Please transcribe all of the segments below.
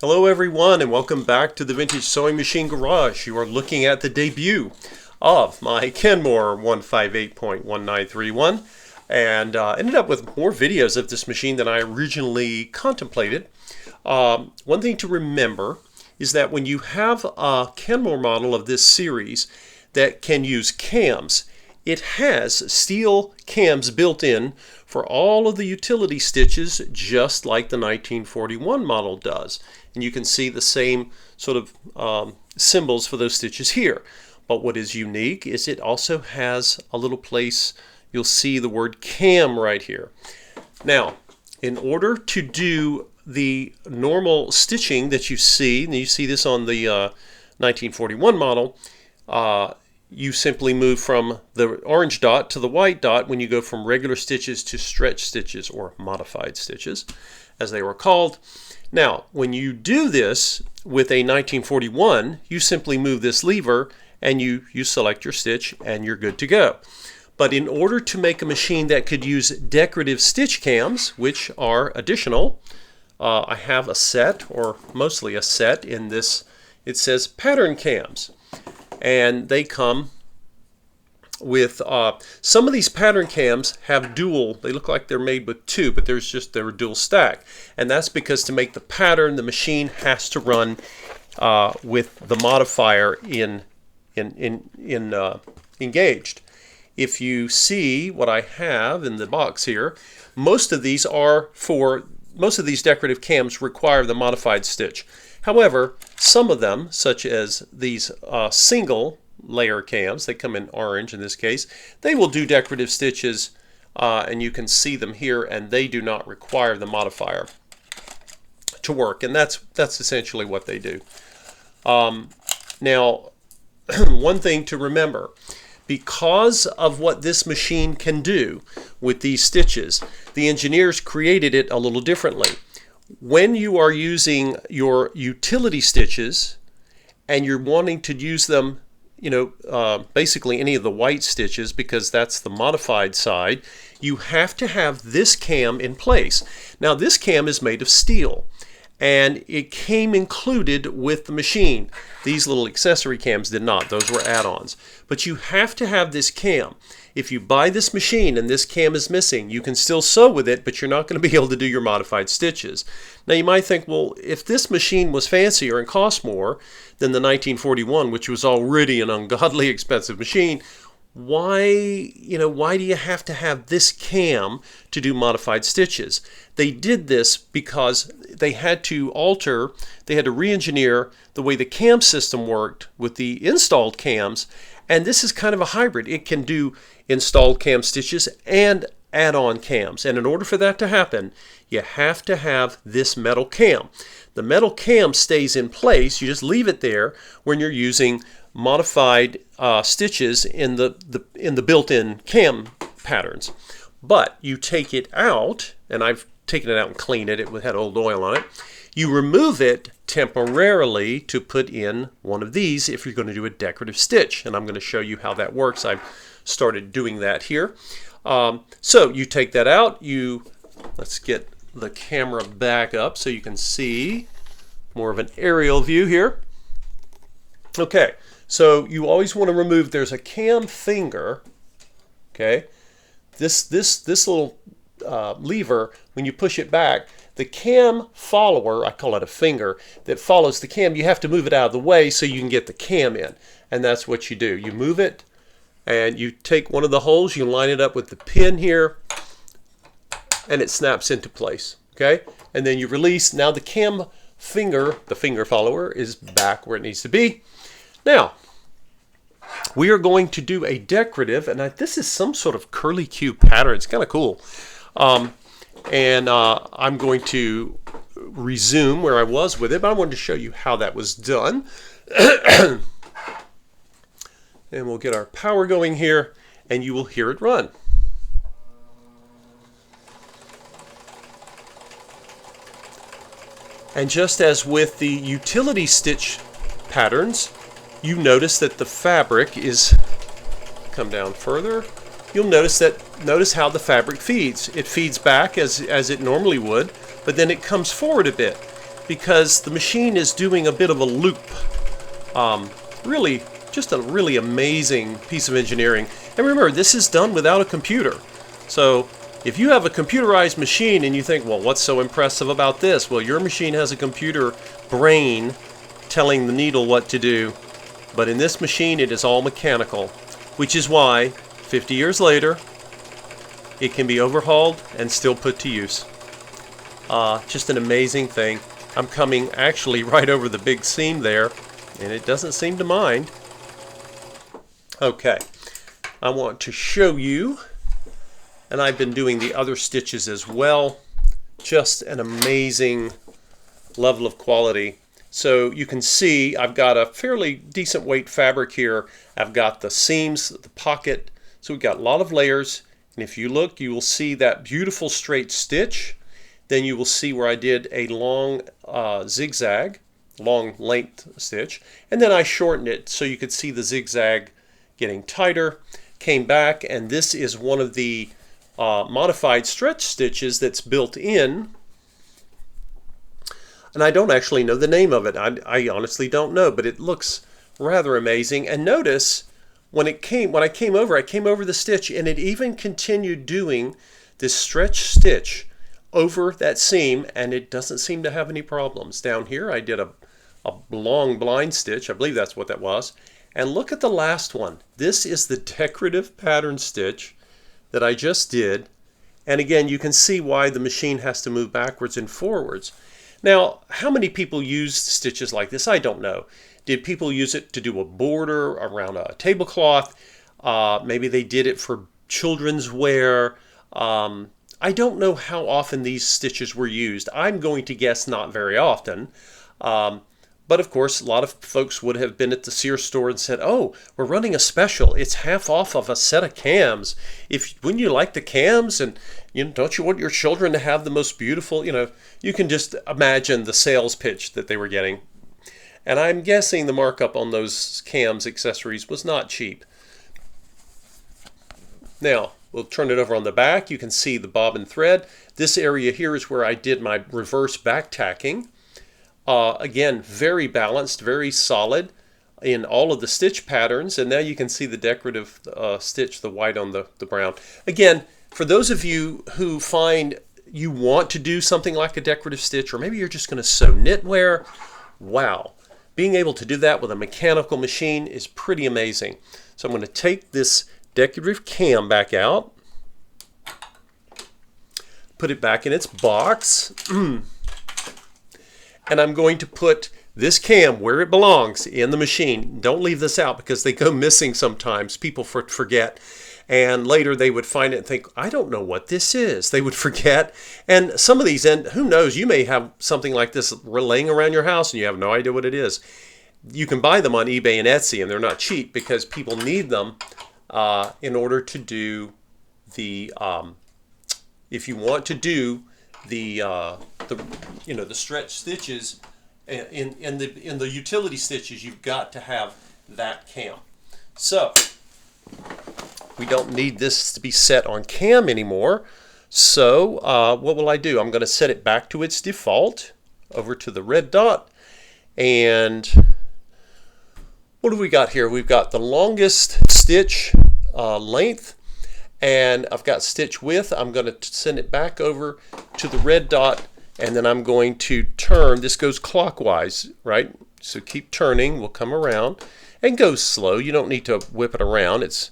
Hello everyone and welcome back to the Vintage Sewing Machine Garage. You are looking at the debut of my Kenmore 158.1931 and ended up with more videos of this machine than I originally contemplated. One thing to remember is that when you have a Kenmore model of this series that can use cams, it has steel cams built in for all of the utility stitches, just like the 1941 model does. And you can see the same sort of symbols for those stitches here. But what is unique is it also has a little place, you'll see the word cam right here. Now, in order to do the normal stitching that you see, and you see this on the 1941 model, you simply move from the orange dot to the white dot when you go from regular stitches to stretch stitches, or modified stitches as they were called. Now when you do this with a 1941, you simply move this lever and you select your stitch and you're good to go. But in order to make a machine that could use decorative stitch cams, which are additional, I have a set, or mostly a set in this. It says pattern cams. And they come with, some of these pattern cams have dual, they look like they're made with two, but they're dual stack. And that's because to make the pattern, the machine has to run with the modifier engaged. If you see what I have in the box here, most of these decorative cams require the modified stitch. However, some of them, such as these single layer cams, they come in orange in this case, they will do decorative stitches, and you can see them here, and they do not require the modifier to work, and that's essentially what they do. Now, one thing to remember, because of what this machine can do with these stitches, the engineers created it a little differently. When you are using your utility stitches and you're wanting to use them, basically any of the white stitches, because that's the modified side, you have to have this cam in place. Now this cam is made of steel and it came included with the machine. These little accessory cams did not, those were add-ons. But you have to have this cam. If you buy this machine and this cam is missing, you can still sew with it, but you're not going to be able to do your modified stitches. Now you might think, well, if this machine was fancier and cost more than the 1941, which was already an ungodly expensive machine, why do you have to have this cam to do modified stitches? They did this because they had to re-engineer the way the cam system worked with the installed cams, and this is kind of a hybrid. It can do installed cam stitches and add-on cams, and in order for that to happen, you have to have this metal cam. The metal cam stays in place. You just leave it there when you're using modified stitches in the built-in cam patterns. But you take it out, and I've taken it out and cleaned it. It had old oil on it. You remove it temporarily to put in one of these if you're going to do a decorative stitch, and I'm going to show you how that works. I've started doing that here. So you take that out. Let's get the camera back up so you can see more of an aerial view here. Okay, so you always want to remove, there's a cam finger, okay? This little lever, when you push it back, the cam follower, I call it a finger, that follows the cam, you have to move it out of the way so you can get the cam in. And that's what you do. You move it, and you take one of the holes, you line it up with the pin here, and it snaps into place, okay? And then you release. Now the cam finger, the finger follower, is back where it needs to be. Now, we are going to do a decorative, and this is some sort of curly Q pattern. It's kind of cool. I'm going to resume where I was with it, but I wanted to show you how that was done. And we'll get our power going here, and you will hear it run. And just as with the utility stitch patterns, you notice that the fabric is, come down further, you'll notice how the fabric feeds. It feeds back as it normally would, but then it comes forward a bit. because the machine is doing a bit of a loop. Really, just a really amazing piece of engineering. And remember, this is done without a computer. So if you have a computerized machine and you think, well, what's so impressive about this? Well, your machine has a computer brain telling the needle what to do. But in this machine, it is all mechanical, which is why 50 years later, it can be overhauled and still put to use. Just an amazing thing. I'm coming actually right over the big seam there, and it doesn't seem to mind. Okay, I want to show you, and I've been doing the other stitches as well. Just an amazing level of quality. So you can see I've got a fairly decent weight fabric here. I've got the seams, the pocket, so we've got a lot of layers. And if you look, you will see that beautiful straight stitch. Then you will see where I did a long zigzag, long length stitch. And then I shortened it so you could see the zigzag getting tighter. Came back, and this is one of the modified stretch stitches that's built in. And I don't actually know the name of it. I honestly don't know, but it looks rather amazing. And notice when I came over the stitch, and it even continued doing this stretch stitch over that seam, and it doesn't seem to have any problems. Down here I did a long blind stitch. I believe that's what that was. And look at the last one. This is the decorative pattern stitch that I just did. And again, you can see why the machine has to move backwards and forwards. Now, how many people used stitches like this? I don't know. Did people use it to do a border around a tablecloth? Maybe they did it for children's wear. I don't know how often these stitches were used. I'm going to guess not very often. But of course, a lot of folks would have been at the Sears store and said, oh, we're running a special. It's half off of a set of cams. Wouldn't you like the cams? And don't you want your children to have the most beautiful, you can just imagine the sales pitch that they were getting. And I'm guessing the markup on those cams accessories was not cheap. Now, we'll turn it over on the back. You can see the bobbin thread. This area here is where I did my reverse back tacking. Again, very balanced, very solid in all of the stitch patterns. And now you can see the decorative stitch, the white on the brown. Again, for those of you who find you want to do something like a decorative stitch, or maybe you're just going to sew knitwear, wow. Being able to do that with a mechanical machine is pretty amazing. So I'm going to take this decorative cam back out, put it back in its box, and I'm going to put this cam where it belongs in the machine. Don't leave this out because they go missing sometimes. People forget. And later they would find it and think, I don't know what this is. They would forget. And some of these, and who knows, you may have something like this laying around your house and you have no idea what it is. You can buy them on eBay and Etsy, and they're not cheap because people need them in order to do the, if you want to do the stretch stitches in the utility stitches, you've got to have that cam. So we don't need this to be set on cam anymore. So what will I do? I'm going to set it back to its default over to the red dot. And what do we got here? We've got the longest stitch length, and I've got stitch width. I'm going to send it back over to the red dot, and then I'm going to turn. This goes clockwise, right? So keep turning. We'll come around and go slow. You don't need to whip it around.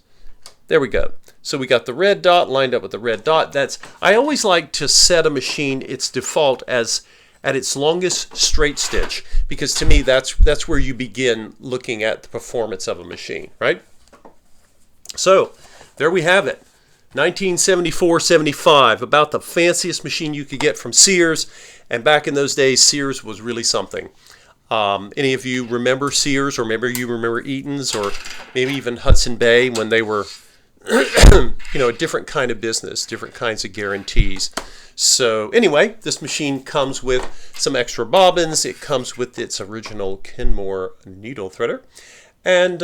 There we go. So we got the red dot lined up with the red dot. I always like to set a machine its default as at its longest straight stitch, because to me that's where you begin looking at the performance of a machine, right? So there we have it. 1974-75, about the fanciest machine you could get from Sears. And back in those days, Sears was really something. Any of you remember Sears, or maybe you remember Eaton's, or maybe even Hudson Bay when they were a different kind of business, different kinds of guarantees. So anyway, this machine comes with some extra bobbins. It comes with its original Kenmore needle threader. And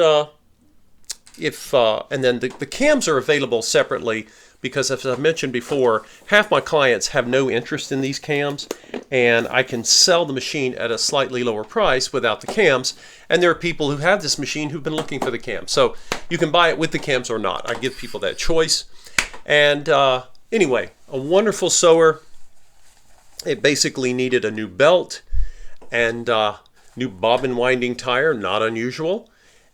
and then the cams are available separately because as I mentioned before, half my clients have no interest in these cams, and I can sell the machine at a slightly lower price without the cams. And there are people who have this machine who've been looking for the cams. So you can buy it with the cams or not. I give people that choice. And anyway, a wonderful sewer. It basically needed a new belt and new bobbin winding tire, not unusual.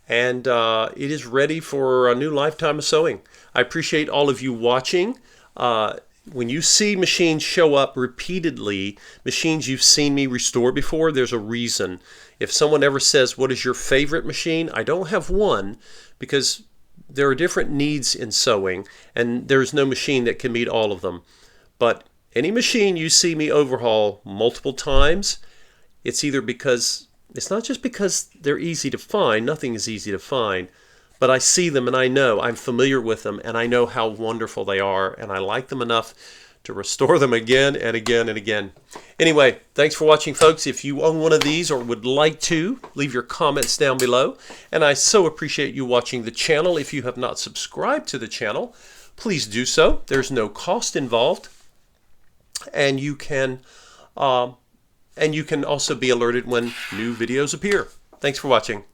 And it is ready for a new lifetime of sewing. I appreciate all of you watching. When you see machines show up repeatedly, machines you've seen me restore before, there's a reason. If someone ever says, what is your favorite machine? I don't have one, because there are different needs in sewing, and there's no machine that can meet all of them. But any machine you see me overhaul multiple times, it's either because, it's not just because they're easy to find, nothing is easy to find, but I see them and I know, I'm familiar with them, and I know how wonderful they are, and I like them enough to restore them again and again and again. Anyway, thanks for watching, folks. If you own one of these or would like to, leave your comments down below. And I so appreciate you watching the channel. If you have not subscribed to the channel, please do so. There's no cost involved. And you can also be alerted when new videos appear. Thanks for watching.